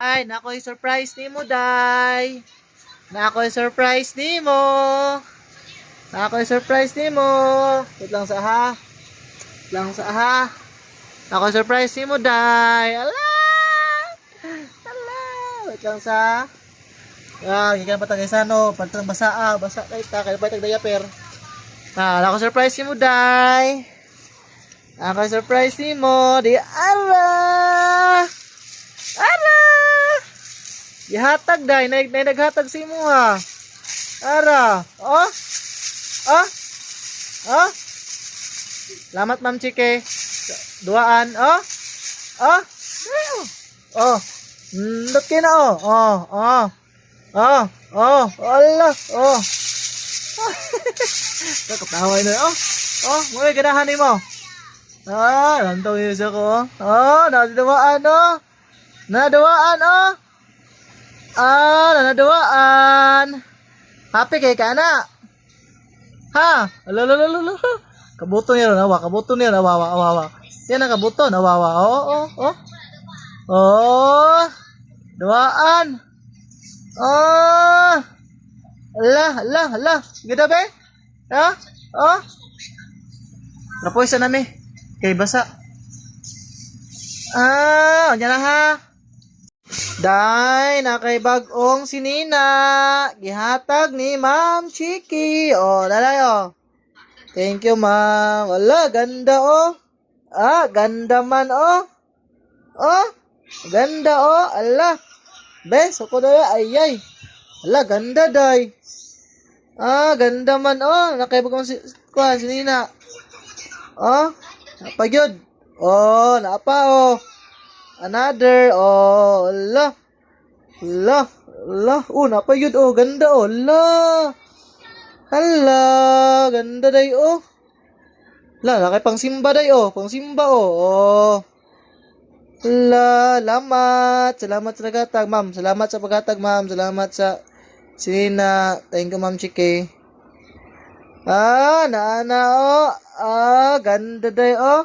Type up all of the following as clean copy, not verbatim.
Ay, nako'y surprise ni mo, Day. Nako'y surprise ni mo. Nako'y surprise ni mo. Wait lang sa ha. Wait lang sa ha. Nako'y surprise ni mo, Day. Ala! Ala! Wait lang sa. Ah, hindi ka na patagay sa ano. Pantang basa basa kahit ta. Kaya pa itag diaper. Ah, nako'y surprise ni mo, Day. Nako'y surprise ni mo. Di ala! Ara! Gihatag day, naghatag si mo ha. Ara, oh? Oh? Oh? Salamat Ma'am Chike. Duaan, oh? Oh? Oh. Ndot kayo na oh. Oh, oh. Oh, oh, Allah, oh. Kakataway na, oh. Oh, mga ganahan mo. Ah, lantaw yun siya ko. Oh, nadawaan, oh. Nadawaan, oh. Ah, nadawaan. Happy kay ka na. Ha? Alalala. Kabuto niya, nawa. Kabuto niya, nawawa. Yan ang kabuto, nawawa. Oh. Oh. Dawaan. Oh. Ala. Gida be? Ha? Oh. Napoy sa nami. Kay basa. Ah, yan na ha. Day, nakay bagong sinina. Gihatag ni Ma'am Chiki. Oh, lalay oh. Thank you, Ma'am. Wala, ganda oh. Ah, ganda man oh. Oh, ganda oh. Ala. Bes, ako na ayay. Ala, ganda day. Ah, ganda man oh. Nakay bagong sinina. Oh, napagyod. Oh, napa oh. Another, oh, ala. Oh, napayod, oh, ganda, oh, ala. Hala, ganda day, oh. La, nakay pang simba day, oh, pang simba, oh. Ala, salamat sa paghatag, ma'am. Salamat sa paghatag, ma'am. Salamat sa sinina. Thank you, Ma'am Chike. Ah, naana, oh. Ah, ganda day, oh.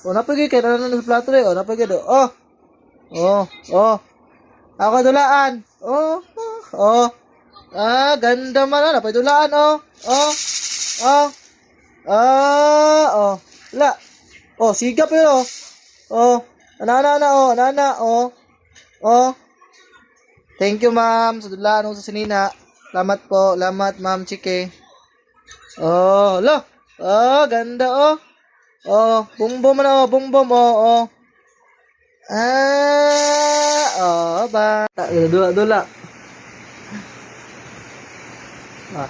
Oh, napagay kay na sa plato day, oh, napagay do. Oh. Ako dulaan. Oh. Ah, ganda man na, napadulaan, oh. Oh. La. Oh, sigap 'yun, oh. Oh. Nana, oh. Thank you, ma'am, sa dulaan mo sa sinina. Salamat po, salamat, Ma'am Chike. Oh, la. Oh, ganda, oh. Oh, bumbom na, oh, bumbom, oh. Ah, oh, ba. Dula. Ah.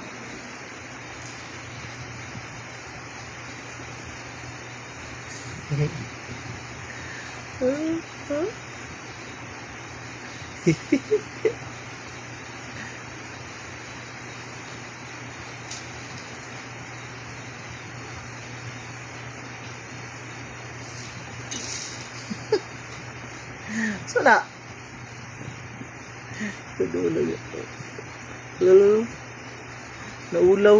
Sana. Naulaw.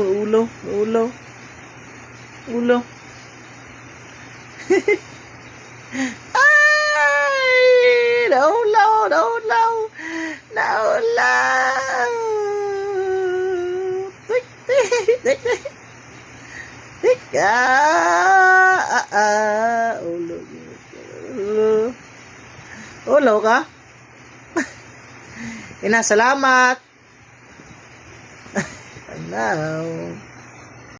Ay! Naulaw. Tik. Ulaw ka? Ina, salamat. Ano?